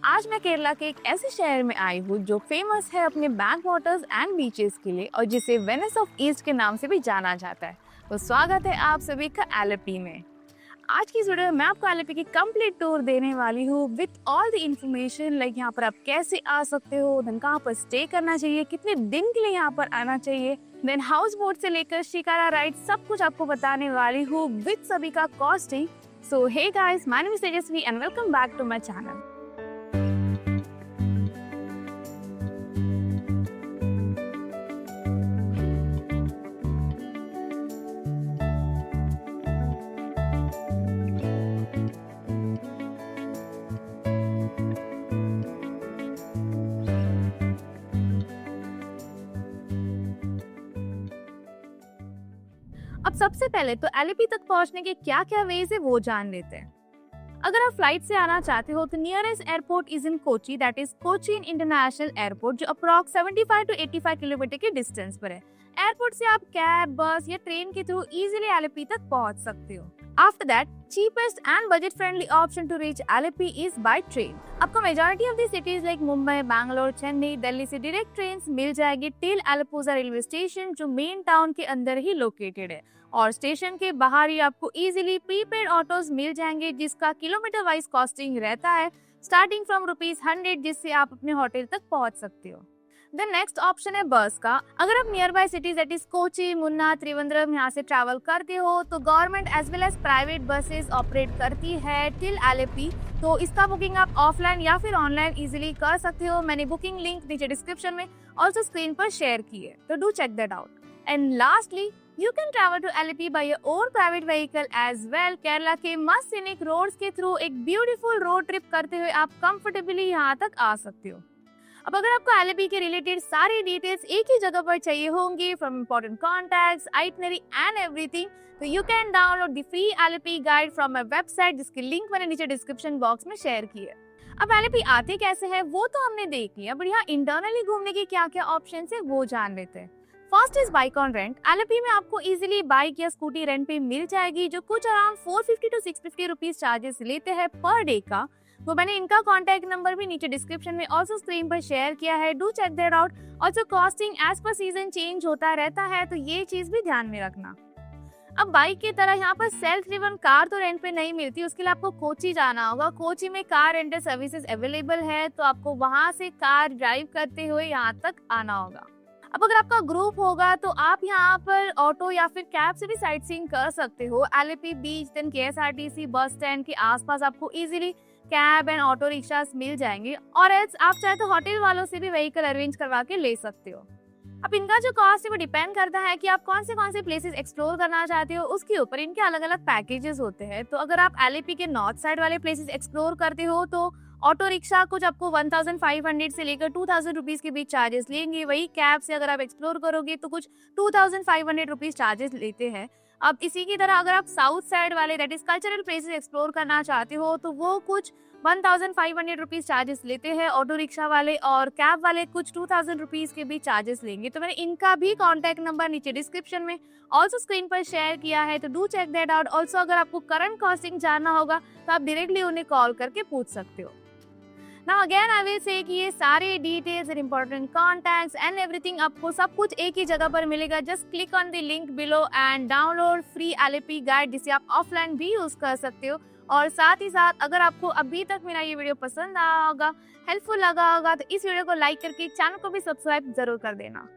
आज मैं केरला के एक ऐसे शहर में आई हूँ जो फेमस है अपने बैक वाटर्स एंड बीचेस के लिए और जिसे वेनिस ऑफ ईस्ट के नाम से भी जाना जाता है। तो स्वागत है आप सभी का एलेपी में। आज की इस वीडियो में मैं आपको एलेपी की कंप्लीट टूर देने वाली हूँ with all the information, like यहाँ पर आप कैसे आ सकते हो, देन कहाँ पर स्टे करना चाहिए, कितने दिन के लिए यहाँ पर आना चाहिए, देन हाउस बोट से लेकर शिकारा राइड, सब कुछ आपको बताने वाली हूँ विद सभी का costing. So hey guys, my name is Tejaswi and welcome back to my channel. अब सबसे पहले तो एलेपी तक पहुंचने के क्या क्या वेज है वो जान लेते हैं। अगर आप फ्लाइट से आना चाहते हो तो nearest airport is in Kochi, that is Cochin international airport, जो अप्रॉक्स 75 टू 85 किलोमीटर के डिस्टेंस पर है। एयरपोर्ट से आप कैब, बस या ट्रेन के थ्रू इजीली एलेपी तक पहुंच सकते हो। After that cheapest and budget friendly option to reach Alleppey is by train। आपको majority of the cities like Mumbai, Bangalore, Chennai, Delhi से डायरेक्ट ट्रेन मिल जाएगी टिल एलेप्पूजा रेलवे स्टेशन, जो मेन टाउन के अंदर ही लोकेटेड है। और स्टेशन के बाहर ही आपको इजीली प्रीपेड ऑटोज मिल जाएंगे जिसका किलोमीटर वाइज कॉस्टिंग रहता है स्टार्टिंग फ्रॉम ₹100, जिससे आप अपने होटल तक पहुंच सकते हो। द नेक्स्ट ऑप्शन है बस का। अगर आप near by cities that is Kochi, Munnar, Trivandrum यहाँ से ट्रैवल करते हो तो government as well as private buses operate करती है टिल एलेपी। तो इसका बुकिंग आप ऑफलाइन या फिर ऑनलाइन इजीली कर सकते हो। मैंने बुकिंग लिंक नीचे डिस्क्रिप्शन में ऑल्सो स्क्रीन पर शेयर की है, तो do check that out. And lastly you can travel to Alleppey by your own private vehicle as well। Kerala के मस्त सीनिक रोड्स के थ्रू एक ब्यूटीफुल रोड ट्रिप करते हुए आप कंफर्टेबली यहाँ तक आ सकते हो। अब अगर आपको एलेपी के रिलेटेड सारी डिटेल्स एक ही जगह पर चाहिए होंगी, from important contacts, itinerary and everything, तो you can download the free Alleppey guide from my website, जिसकी लिंक मैंने नीचे डिस्क्रिप्शन बॉक्स में शेयर की है। अब एलेपी आते कैसे है वो तो हमने देख लिया, बट यहाँ इंटरनली घूमने के क्या क्या ऑप्शन है वो जान लेते हैं। First is bike on rent. Alleppey में आपको इजीली बाइक या स्कूटी रेंट पे मिल जाएगी, जो कुछ अराउंड 450 टू 650 रुपीज चार्जेस लेते हैं पर डे का। वो मैंने इनका कॉन्टैक्ट नंबर भी नीचे डिस्क्रिप्शन में ऑल्सो स्क्रीन पर शेयर किया है, do check that out. Also costing as per season change होता रहता है, तो ये चीज भी ध्यान में रखना। अब बाइक की तरह यहाँ पर सेल्फ ड्रिवन कार तो रेंट पे नहीं मिलती, उसके लिए आपको कोची जाना होगा। कोची में कार रेंटल सर्विसेज अवेलेबल है, तो आपको वहां से कार ड्राइव करते हुए यहाँ तक आना होगा। अब अगर आपका ग्रुप होगा तो आप यहाँ पर ऑटो या फिर कैब से भी साइट सीइंग कर सकते हो। Alleppey beach, then KSRTC bus stand के आसपास आपको easily cab and auto rickshaws मिल जाएंगे, और एल्स आप चाहे तो होटल वालों से भी व्हीकल अरेंज करवा के ले सकते हो। अब इनका जो कॉस्ट है वो डिपेंड करता है कि आप कौन से प्लेसेस एक्सप्लोर करना चाहते हो, उसके ऊपर इनके अलग अलग पैकेजेस होते हैं। तो अगर आप एलेपी के नॉर्थ साइड वाले प्लेसेस एक्सप्लोर करते हो तो ऑटो रिक्शा कुछ आपको 1500 से लेकर 2000 रुपीज के बीच चार्जेस लेंगे। वही कैब से अगर आप एक्सप्लोर करोगे तो कुछ 2500 रुपीज चार्जेस लेते हैं। अब इसी की तरह अगर आप साउथ साइड वाले that is cultural places explore करना चाहते हो तो वो कुछ 1500 रुपीज चार्जेस लेते हैं ऑटो रिक्शा वाले, और कैब वाले कुछ 2000 रुपीज के भी चार्जेस लेंगे। तो मैंने इनका भी कॉन्टैक्ट नंबर नीचे डिस्क्रिप्शन में ऑल्सो स्क्रीन पर शेयर किया है, तो do check that out. Also अगर आपको करंट कॉस्टिंग जानना होगा तो आप डायरेक्टली उन्हें कॉल करके पूछ सकते हो। Now again I will say कि ये सारे details and important contacts and everything आपको सब कुछ एक ही जगह पर मिलेगा। Just click on the link below and download free Alleppey guide, जिसे आप ऑफलाइन भी यूज कर सकते हो। और साथ ही साथ अगर आपको अभी तक मेरा ये वीडियो पसंद आया होगा, हेल्पफुल लगा होगा, तो इस वीडियो को लाइक करके चैनल को भी सब्सक्राइब जरूर कर देना।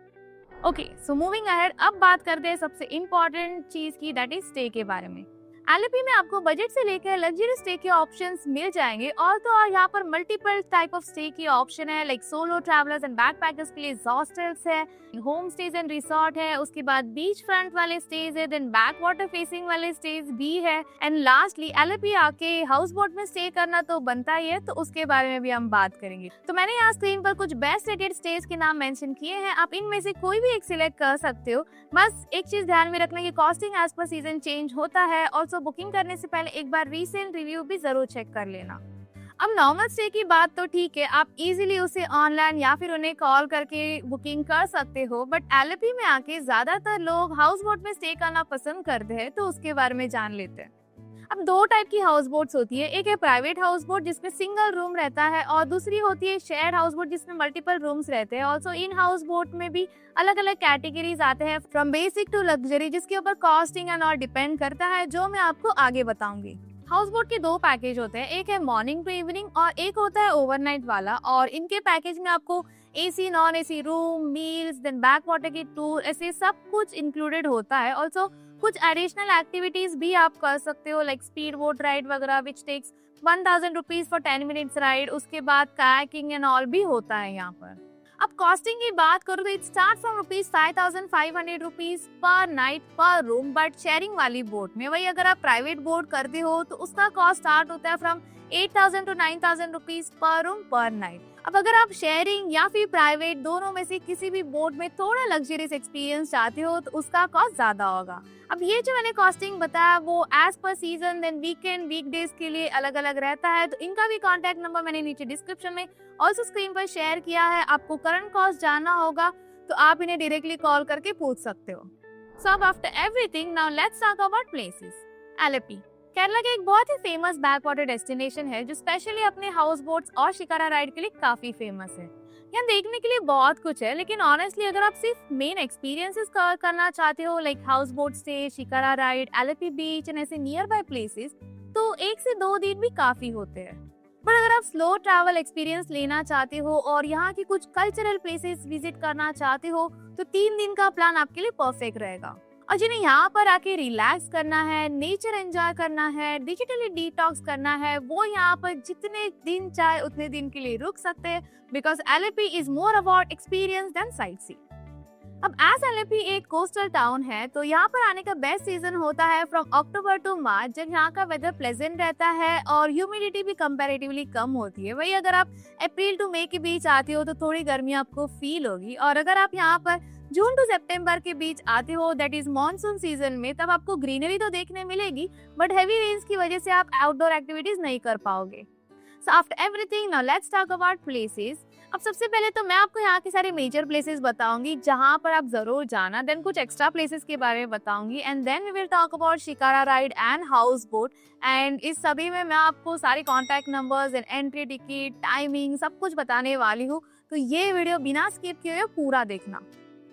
ओके, सो मूविंग अहेड, अब बात करते हैं सबसे इम्पोर्टेंट चीज की, दैट इज स्टे के बारे में। एलेपी में आपको बजट से लेकर लग्जरी स्टे के ऑप्शंस मिल जाएंगे, और तो और यहाँ पर मल्टीपल टाइप ऑफ स्टे के ऑप्शन है, like solo travellers and backpackers के लिए हॉस्टल्स है, होम स्टेज एंड रिसोर्ट है, उसके बाद बीच फ्रंट वाले स्टेज है, देन बैक वाटर फेसिंग वाले स्टेज भी है, एंड लास्टली एलेपी आके हाउस बोट में स्टे करना तो बनता ही है, तो उसके बारे में भी हम बात करेंगे। तो मैंने यहाँ स्क्रीन पर कुछ बेस्ट रेटेड स्टेज के नाम मेंशन किए हैं, आप इनमें से कोई भी एक सिलेक्ट कर सकते हो। बस एक चीज ध्यान में रखना कि costing as per season change होता है। ऑल्सो बुकिंग करने से पहले एक बार रीसेंट रिव्यू भी जरूर चेक कर लेना। अब नॉर्मल स्टे की बात तो ठीक है, आप इजीली उसे ऑनलाइन या फिर उन्हें कॉल करके बुकिंग कर सकते हो, बट एलेपी में आके ज्यादातर लोग हाउस बोट में स्टे करना पसंद करते हैं, तो उसके बारे में जान लेते हैं। अब दो टाइप की हाउस बोट्स होती है, एक है प्राइवेट हाउस बोट जिसमें सिंगल रूम रहता है और दूसरी होती है शेयर्ड हाउस बोट जिसमें मल्टीपल रूम्स रहते हैं। ऑल्सो इन हाउस बोट में भी अलग अलग कैटेगरीज आते हैं फ्रॉम बेसिक टू लग्जरी, जिसके ऊपर कॉस्टिंग एंड और डिपेंड करता है, जो मैं आपको आगे बताऊंगी। हाउस बोट के दो पैकेज होते हैं, एक है मॉर्निंग टू इवनिंग और एक होता है ओवरनाइट वाला। और इनके पैकेज में आपको AC non AC room, meals, then back water की टूर, ऐसे सब कुछ इंक्लूडेड होता है। ऑल्सो कुछ एडिशनल एक्टिविटीज भी आप कर सकते हो लाइक स्पीड बोट राइड वगैरह which takes 1000 rupees for 10 minutes ride. उसके बाद कायाकिंग एंड ऑल भी होता है यहाँ पर। अब कॉस्टिंग की बात करूँ तो इट स्टार्ट फ्रॉम ₹5500 पर नाइट पर रूम, बट शेयरिंग वाली बोट में वही अगर आप प्राइवेट बोट करते हो तो उसका कॉस्ट स्टार्ट होता है from 8000 to 9000 rupees per room पर नाइट। अब अगर आप शेयरिंग या फिर प्राइवेट दोनों में से किसी भी बोट में थोड़ा लग्जरियस एक्सपीरियंस चाहते हो तो उसका कॉस्ट ज्यादा होगा। अब ये जो मैंने कॉस्टिंग बताया वो as per season then weekend weekdays के लिए अलग अलग रहता है। तो इनका भी कॉन्टैक्ट नंबर मैंने नीचे डिस्क्रिप्शन में ऑल्सो स्क्रीन पर शेयर किया है। आपको करंट कॉस्ट जानना होगा तो आप इन्हें डायरेक्टली कॉल करके पूछ सकते हो। सो अब after everything now let's talk about places. Alleppey Kerala के एक बहुत ही फेमस बैक वाटर डेस्टिनेशन है जो स्पेशली अपने हाउस बोट्स और शिकारा राइड के लिए काफी फेमस है। यहाँ देखने के लिए बहुत कुछ है, लेकिन ऑनेस्टली अगर आप सिर्फ मेन एक्सपीरियंसेस कवर करना चाहते हो like house boat stay, shikara ride, Alleppey beach and ऐसे नियर बाय प्लेसेस, तो 1 से 2 दिन भी काफी होते हैं। पर अगर आप स्लो ट्रैवल एक्सपीरियंस लेना चाहते हो और यहाँ की कुछ कल्चरल प्लेसेस विजिट करना चाहते हो तो 3 दिन का प्लान आपके लिए परफेक्ट रहेगा। और जिन्हें यहाँ पर आके रिलैक्स करना है, नेचर एंजॉय करना है, डिजिटली डिटॉक्स करना है, वो यहाँ पर जितने दिन चाहे उतने दिन के लिए रुक सकते हैं, because Alleppey is more about experience than sight see. अब एज एलेपी एक कोस्टल टाउन है तो यहाँ पर आने का बेस्ट सीजन होता है फ्रॉम अक्टूबर टू मार्च, जब यहाँ का वेदर प्लेजेंट रहता है और ह्यूमिडिटी भी कंपैरेटिवली कम होती है। वही अगर आप अप्रैल टू मई के बीच आते हो तो थोड़ी गर्मी आपको फील होगी, और अगर आप यहाँ पर जून टू सितंबर के बीच आते हो दैट इज मॉनसून सीजन में, तब आपको ग्रीनरी तो देखने मिलेगी बट हैवी रेन्स की वजह से आप आउटडोर एक्टिविटीज नहीं कर पाओगे। So after everything now let's talk about places. अब सबसे पहले तो मैं आपको यहाँ के सारे मेजर प्लेसेस बताऊंगी जहाँ पर आप जरूर जाना, देन कुछ एक्स्ट्रा प्लेसेस के बारे में बताऊंगी and then we will talk about shikara ride and house boat. And इस सभी में मैं आपको सारे contact numbers and entry ticket, timing सब कुछ बताने वाली हूँ, तो ये वीडियो बिना स्किप किए हुए पूरा देखना।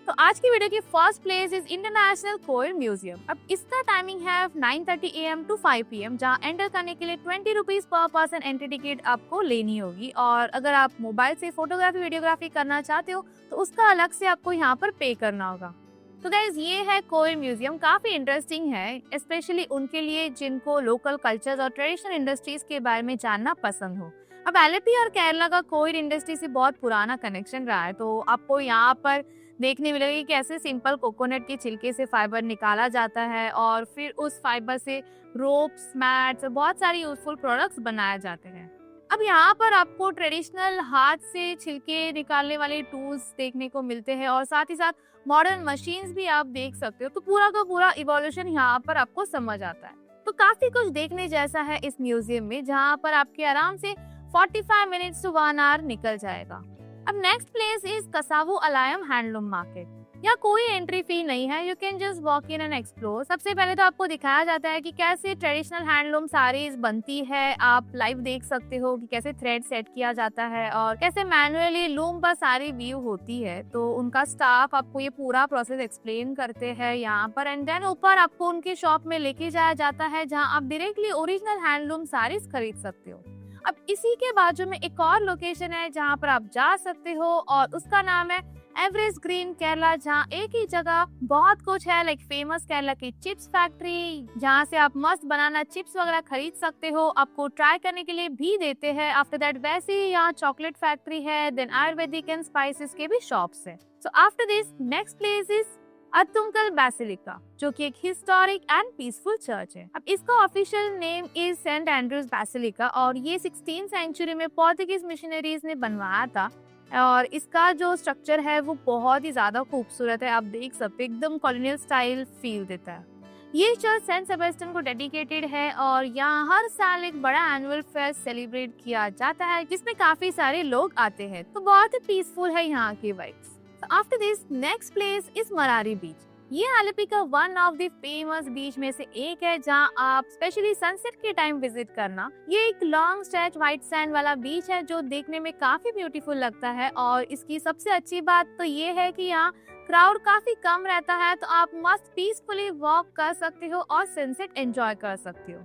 तो आज की वीडियो की first place is international coir museum. अब इसका टाइमिंग है 9:30 AM to 5 PM, जहाँ एंटर करने के लिए 20 rupees per person entry ticket आपको लेनी होगी। और अगर आप मोबाइल से फोटोग्राफी वीडियोग्राफी करना चाहते हो तो उसका अलग से आपको यहाँ पर पे करना होगा। तो गाइज ये है कोयल म्यूजियम, काफी इंटरेस्टिंग है स्पेशली उनके लिए जिनको लोकल कल्चर्स और ट्रेडिशनल इंडस्ट्रीज के बारे में जानना पसंद हो। अब एलेपी और केरला का कोयल इंडस्ट्री से बहुत पुराना कनेक्शन रहा है, तो आपको यहाँ पर देखने मिलेगी कि कैसे सिंपल कोकोनट के छिलके से फाइबर निकाला जाता है और फिर उस फाइबर से रोप्स, मैट्स और बहुत सारी यूजफुल प्रोडक्ट्स बनाए जाते हैं। अब यहाँ पर आपको ट्रेडिशनल हाथ से छिलके निकालने वाले टूल्स देखने को मिलते हैं और साथ ही साथ मॉडर्न मशीन्स भी आप देख सकते हो। तो पूरा का पूरा इवोल्यूशन यहाँ पर आपको समझ आता है। तो काफी कुछ देखने जैसा है इस म्यूजियम में, जहाँ पर आपके आराम से 45 मिनट्स टू 1 आवर निकल जाएगा। अब next place is Kasavu Alayam handloom market. यहाँ कोई एंट्री फी नहीं है, you can just walk in and explore. सबसे पहले तो आपको दिखाया जाता है कि कैसे ट्रेडिशनल हैंडलूम साड़ीज बनती है, आप लाइव देख सकते हो कि कैसे थ्रेड सेट किया जाता है और कैसे मैनुअली लूम पर सारी व्यू होती है। तो उनका स्टाफ आपको ये पूरा प्रोसेस एक्सप्लेन करते हैं यहाँ पर एंड देन ऊपर आपको उनके शॉप में लेके जाया जाता है जहाँ आप डायरेक्टली ओरिजिनल हैंडलूम साड़ीज खरीद सकते हो। अब इसी के बाजू में एक और लोकेशन है जहाँ पर आप जा सकते हो और उसका नाम है एवरेस्ट ग्रीन केरला, जहाँ एक ही जगह बहुत कुछ है लाइक फेमस केरला की चिप्स फैक्ट्री, जहाँ से आप मस्त बनाना चिप्स वगैरह खरीद सकते हो, आपको ट्राई करने के लिए भी देते हैं। आफ्टर दैट वैसे ही यहाँ चॉकलेट फैक्ट्री है, देन आयुर्वेदिक एंड स्पाइसेस के भी शॉप्स है। So after this next place is Arthunkal basilica, जो कि एक हिस्टोरिक एंड पीसफुल चर्च है। अब इसका official name is saint Andrews basilica और ये 16th सेंचुरी में पोर्तुगीज मिशनरीज ने बनवाया था और इसका जो स्ट्रक्चर है वो बहुत ही ज्यादा खूबसूरत है। आप देख सकते हो एकदम कॉलोनियल स्टाइल फील देता है। ये चर्च सेंट सेबेस्टियन को डेडिकेटेड है और यहाँ हर साल एक बड़ा एनुअल फेस्ट सेलिब्रेट किया जाता है जिसमें काफी सारे लोग आते हैं। तो बहुत ही पीसफुल है यहाँ की vibes. After this next place is Marari beach. ये आलेपी का one of the famous beach में से एक है जहां आप स्पेशली सनसेट के टाइम विजिट करना। ये एक लॉन्ग स्ट्रेच व्हाइट सैंड वाला बीच है जो देखने में काफी ब्यूटीफुल लगता है और इसकी सबसे अच्छी बात तो ये है कि यहाँ क्राउड काफी कम रहता है, तो आप मस्त पीसफुली वॉक कर सकते हो और सनसेट एंजॉय कर सकते हो।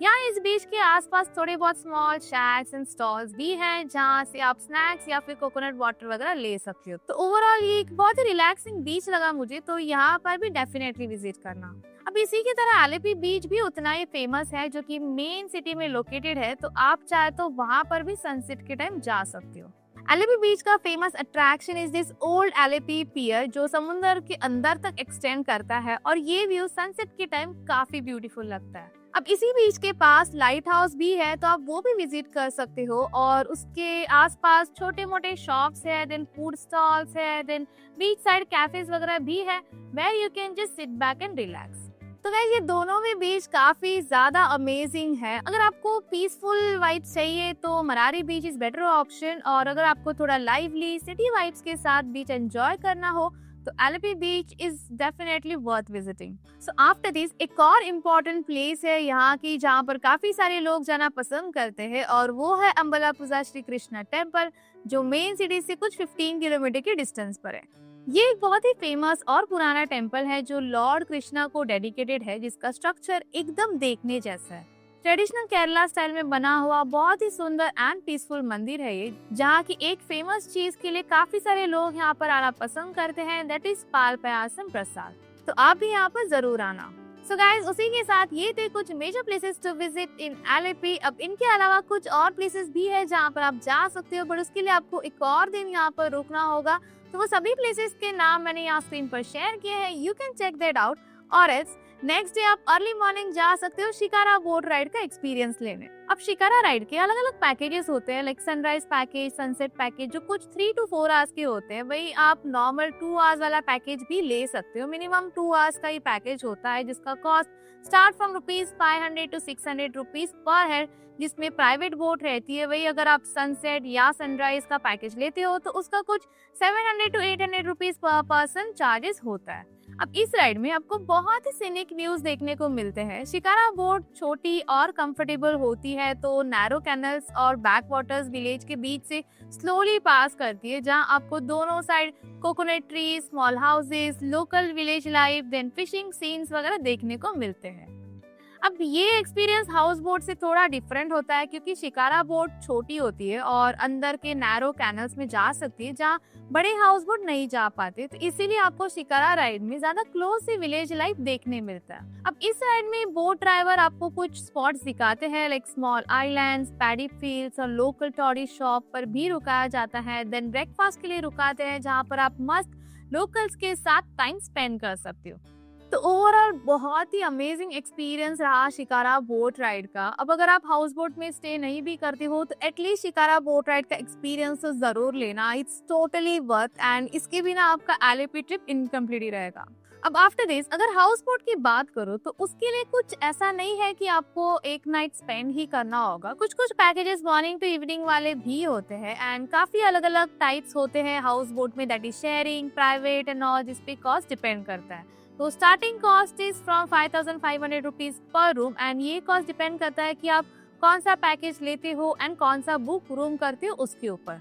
यहाँ इस बीच के आसपास थोड़े बहुत स्मॉल शैक्स एंड स्टॉल्स भी हैं जहाँ से आप स्नैक्स या फिर कोकोनट वाटर वगैरह ले सकते हो। तो ओवरऑल ये एक बहुत ही रिलैक्सिंग बीच लगा मुझे, तो यहाँ पर भी डेफिनेटली विजिट करना। अब इसी की तरह आलेपी बीच भी उतना ही फेमस है जो कि मेन सिटी में लोकेटेड है, तो आप चाहे तो वहाँ पर भी सनसेट के टाइम जा सकते हो। एलेपी बीच का famous attraction is this old Alleppey pier जो समुद्र के अंदर तक एक्सटेंड करता है और ये व्यू सनसेट के टाइम काफी ब्यूटीफुल लगता है। अब इसी बीच के पास लाइट हाउस भी है, तो आप वो भी विजिट कर सकते हो और उसके आसपास छोटे मोटे शॉप्स है, देन फूड स्टॉल्स है, देन बीच साइड कैफेज वगैरह भी है where you can just sit back and relax. तो गाइस ये दोनों भी बीच काफी ज्यादा अमेजिंग है। अगर आपको पीसफुल वाइब्स चाहिए तो मरारी बीच इज बेटर ऑप्शन, और अगर आपको थोड़ा लाइवली सिटी वाइब्स के साथ बीच एंजॉय करना हो तो Alleppey beach is definitely worth visiting. So after this एक और इम्पोर्टेंट प्लेस है यहाँ की जहाँ पर काफी सारे लोग जाना पसंद करते हैं और वो है अम्बलापुजा श्री कृष्णा टेम्पल जो मेन सिटी से कुछ 15 किलोमीटर के डिस्टेंस पर है। ये एक बहुत ही फेमस और पुराना टेम्पल है जो लॉर्ड कृष्णा को डेडिकेटेड है, जिसका स्ट्रक्चर एकदम देखने जैसा है। ट्रेडिशनल केरला स्टाइल में बना हुआ बहुत ही सुंदर एंड पीसफुल मंदिर है ये, जहाँ की एक फेमस चीज के लिए काफी सारे लोग यहाँ पर आना पसंद करते हैं, दैट इज पाल पायासम प्रसाद। तो आप भी यहाँ पर जरूर आना। सो गाइस उसी के साथ ये थे कुछ major places to visit in Alleppey. अब इनके अलावा कुछ और प्लेसेस भी है जहाँ पर आप जा सकते हो, बट उसके लिए आपको एक और दिन यहाँ पर रुकना होगा। तो वो सभी प्लेसेस के नाम मैंने यहाँ स्क्रीन पर शेयर किए हैं, you can check that out. और एल्स नेक्स्ट डे आप अर्ली मॉर्निंग जा सकते हो शिकारा बोट राइड का एक्सपीरियंस लेने। अब शिकारा राइड के अलग अलग पैकेजेस होते हैं, like sunrise package, sunset package, जो कुछ 3 to 4 आवर्स के होते हैं। वही आप नॉर्मल 2 आवर्स वाला पैकेज भी ले सकते हो। मिनिमम 2 आवर्स का ही पैकेज होता है जिसका कॉस्ट स्टार्ट फ्रॉम ₹500 to ₹600 पर हेड, जिसमें प्राइवेट बोट रहती है। वही अगर आप सनसेट या सनराइज का पैकेज लेते हो तो उसका कुछ ₹700 to ₹800 पर पर्सन चार्जेस होता है। अब इस राइड में आपको बहुत ही सीनिक व्यूज देखने को मिलते हैं। शिकारा बोट छोटी और कंफर्टेबल होती है, तो नैरो कैनल्स और बैक वाटर्स विलेज के बीच से स्लोली पास करती है, जहां आपको दोनों side coconut tree, small houses, local village life, then fishing scenes वगैरह देखने को मिलते हैं। अब ये एक्सपीरियंस हाउस बोट से थोड़ा डिफरेंट होता है क्योंकि शिकारा बोट छोटी होती है और अंदर के नैरो कैनल्स में जा सकती है जहाँ बड़े हाउस बोट नहीं जा पाते, तो इसीलिए आपको शिकारा राइड में ज्यादा क्लोज से विलेज लाइफ देखने मिलता है। अब इस राइड में बोट ड्राइवर आपको कुछ स्पॉट्स दिखाते हैं, like small islands, paddy fields और लोकल टूरिस्ट शॉप पर भी रुकाया जाता है। देन ब्रेकफास्ट के लिए रुकाते हैं जहाँ पर आप मस्त लोकल्स के साथ टाइम स्पेंड कर सकते हो। तो ओवरऑल बहुत ही अमेजिंग एक्सपीरियंस रहा शिकारा बोट राइड का। अब अगर आप हाउस बोट में स्टे नहीं भी करते हो तो एटलीस्ट शिकारा बोट राइड का एक्सपीरियंस तो जरूर लेना, इट्स टोटली वर्थ, एंड इसके बिना आपका एलेपी ट्रिप इनकम्प्लीट ही रहेगा। अब आफ्टर दिस अगर हाउस बोट की बात करो तो उसके लिए कुछ ऐसा नहीं है कि आपको एक नाइट स्पेंड ही करना होगा। कुछ कुछ पैकेजेस मॉर्निंग टू इवनिंग वाले भी होते हैं एंड काफी अलग अलग टाइप्स होते हैं हाउस बोट में, that is sharing, private and all, जिस पे कॉस्ट डिपेंड करता है। तो स्टार्टिंग कॉस्ट इज फ्रॉम ₹5,500 पर रूम, एंड ये कॉस्ट डिपेंड करता है कि आप कौन सा पैकेज लेते हो एंड कौन सा बुक रूम करते हो उसके ऊपर।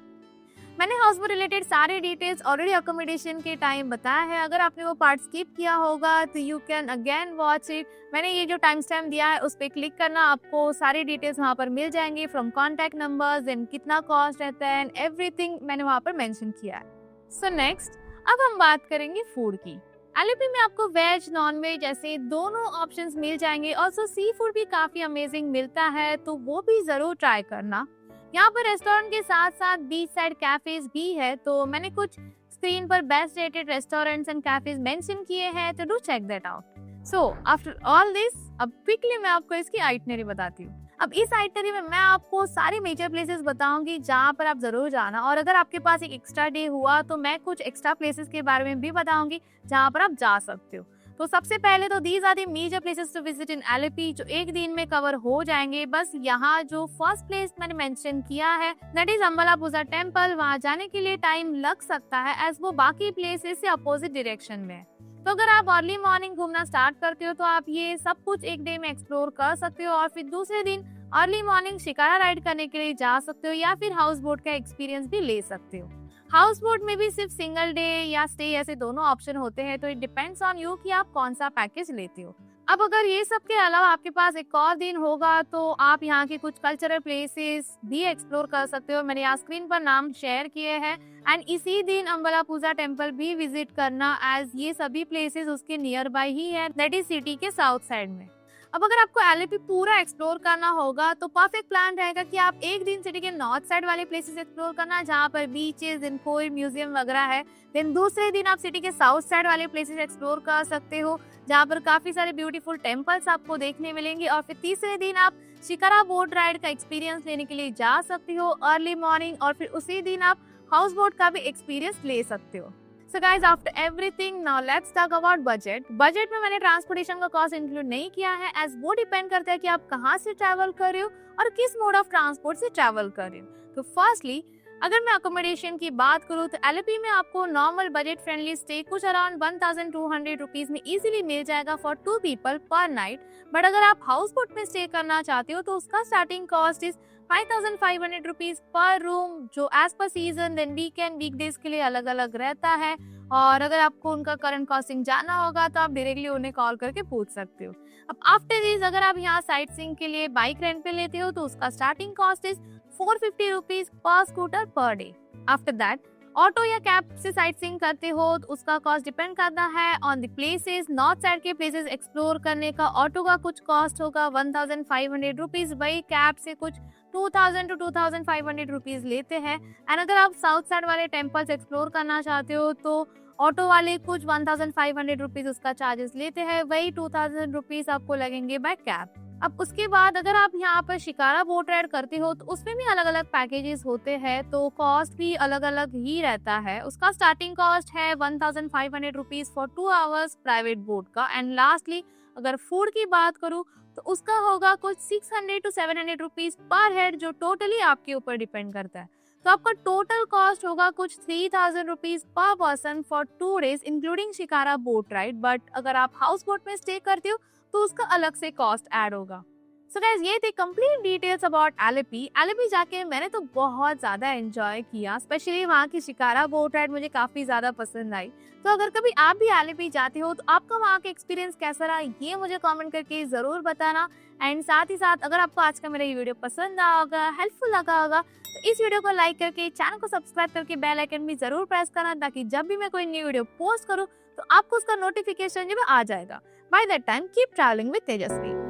मैंने हाउस बोट रिलेटेड सारे डिटेल्स ऑलरेडी अकोमोडेशन के टाइम बताया है। अगर आपने वो पार्ट स्किप किया होगा तो you can again watch it. मैंने ये जो टाइम स्टैम्प दिया है उस पर क्लिक करना, आपको सारी डिटेल्स वहाँ पर मिल जाएंगे, फ्रॉम कॉन्टैक्ट नंबर्स एंड कितना कॉस्ट रहता है एंड एवरीथिंग मैंने वहाँ पर मेंशन किया है। सो नेक्स्ट अब हम बात करेंगे फूड की। एलेपी में आपको वेज नॉन वेज ऐसे दोनों ऑप्शंस मिल जाएंगे। ऑल्सो सी फूड भी काफी अमेजिंग मिलता है, तो वो भी जरूर ट्राई करना। यहाँ पर रेस्टोरेंट के साथ साथ बीच साइड कैफेज भी है, तो मैंने कुछ स्क्रीन पर best rated restaurants and cafes mention किए हैं, तो do check that out. So after all this अब क्विकली मैं आपको इसकी आइटनरी बताती हूँ। अब इस आइटनरी में मैं आपको सारी मेजर प्लेसेस बताऊंगी जहाँ पर आप जरूर जाना, और अगर आपके पास एक एक्स्ट्रा डे हुआ तो मैं कुछ एक्स्ट्रा प्लेसेस के बारे में भी बताऊंगी जहाँ पर आप जा सकते हो। तो सबसे पहले तो these are the major places to visit in Alleppey जो एक दिन में कवर हो जाएंगे। बस यहाँ जो फर्स्ट प्लेस मैंने मेंशन किया है दैट इज अम्बलापुजा टेम्पल, वहाँ जाने के लिए टाइम लग सकता है एज वो बाकी प्लेसेस से अपोजिट डायरेक्शन में है। तो अगर आप अर्ली मॉर्निंग घूमना स्टार्ट करते हो तो आप ये सब कुछ एक डे में एक्सप्लोर कर सकते हो और फिर दूसरे दिन अर्ली मॉर्निंग शिकारा राइड करने के लिए जा सकते हो या फिर हाउस बोट का एक्सपीरियंस भी ले सकते हो। हाउस बोट में भी सिर्फ सिंगल डे या स्टे ऐसे दोनों ऑप्शन होते हैं, तो इट डिपेंड्स ऑन यू कि आप कौन सा पैकेज लेते हो। अब अगर ये सब के अलावा आपके पास एक और दिन होगा तो आप यहाँ के कुछ कल्चरल प्लेसेस भी एक्सप्लोर कर सकते हो। मैंने यहाँ स्क्रीन पर नाम शेयर किए हैं एंड इसी दिन अम्बालापूजा टेम्पल भी विजिट करना, एज ये सभी प्लेसेस उसके नियर बाय ही है, दैट इज सिटी के साउथ साइड में। अब अगर आपको एलएपी पूरा एक्सप्लोर करना होगा तो परफेक्ट प्लान रहेगा कि आप एक दिन सिटी के नॉर्थ साइड वाले प्लेसेस एक्सप्लोर करना जहाँ पर बीचेस, कोई म्यूजियम वगैरह है। देन दूसरे दिन आप सिटी के साउथ साइड वाले प्लेसेस एक्सप्लोर कर सकते हो जहाँ पर काफी सारे ब्यूटीफुल टेम्पल्स आपको देखने मिलेंगे। और फिर तीसरे दिन आप शिकारा बोट राइड का एक्सपीरियंस लेने के लिए जा सकते हो अर्ली मॉर्निंग, और फिर उसी दिन आप हाउस बोट का भी एक्सपीरियंस ले सकते हो। So guys, after everything, now let's talk about budget. Budget में मैंने ट्रांसपोर्टेशन का कॉस्ट इंक्लूड नहीं किया है, एज वो डिपेंड करता है कि आप कहाँ से ट्रैवल कर रहे हो और किस मोड ऑफ ट्रांसपोर्ट से ट्रैवल कर रहे हो। तो फर्स्टली अगर मैं अकोमोडेशन की बात करूँ तो एलपी में आपको नॉर्मल बजट फ्रेंडली स्टे कुछ अराउंड 1200 रुपीज में इजीली मिल जाएगा फॉर 2 पीपल पर नाइट। बट अगर आप हाउस बोट में स्टे करना चाहते हो तो उसका starting cost is 5500 rupees per room, जो as per season then weekend weekdays के लिए अलग अलग रहता है। और अगर आपको उनका करंट कॉस्टिंग जानना होगा तो आप डायरेक्टली उन्हें कॉल करके पूछ सकते हो। अब आफ्टर दिस अगर आप यहाँ साइट सीइंग के लिए बाइक रेंट पे लेते हो तो उसका starting cost is 450 rupees per scooter per day. After that auto या कैब से साइट सीइंग करते हो तो उसका कॉस्ट डिपेंड करता है on the places. North side के प्लेसेस एक्सप्लोर करने का ऑटो का कुछ कॉस्ट होगा 1500 रुपीज, वही कैब से कुछ 2000 to 2500 रुपीज लेते हैं। एंड अगर आप साउथ साइड वाले टेम्पल्स एक्सप्लोर करना चाहते हो तो ऑटो वाले कुछ 1500 रुपीज उसका चार्जेस लेते हैं, वही 2000 रुपीज आपको लगेंगे बाय कैब। अब उसके बाद अगर आप यहाँ पर शिकारा बोट राइड करते हो तो उसमें भी अलग अलग पैकेजेस होते हैं, तो कॉस्ट भी अलग अलग ही रहता है। उसका स्टार्टिंग कॉस्ट है 1500 rupees for 2 hours private boat का। एंड लास्टली अगर फूड की बात करूँ तो उसका होगा कुछ 600 to 700 रुपीज पर हेड, जो टोटली आपके ऊपर डिपेंड करता है। तो आपका टोटल कॉस्ट होगा कुछ 3000 rupees per person for 2 days including shikara boat ride. But अगर आप हाउस बोट में स्टे करते हो तो उसका अलग से कॉस्ट ऐड होगा। सो गाइस, ये थी complete details about LP. LP जाके मैंने तो बहुत ज्यादा एंजॉय किया, स्पेशली वहाँ की शिकारा बोट राइड मुझे काफी ज्यादा पसंद आई। तो अगर कभी आप भी एलपी जाते हो तो आपका वहाँ का एक्सपीरियंस कैसा रहा ये मुझे कमेंट करके जरूर बताना। एंड साथ ही साथ अगर आपको आज का मेरा ये वीडियो पसंद आया होगा, हेल्पफुल लगा होगा, तो इस वीडियो को लाइक करके चैनल को सब्सक्राइब करके बेल आइकन भी जरूर प्रेस करना, ताकि जब भी मैं कोई न्यू वीडियो पोस्ट करूँ तो आपको उसका नोटिफिकेशन जो है आ जाएगा। By that time keep travelling with Tejashwi.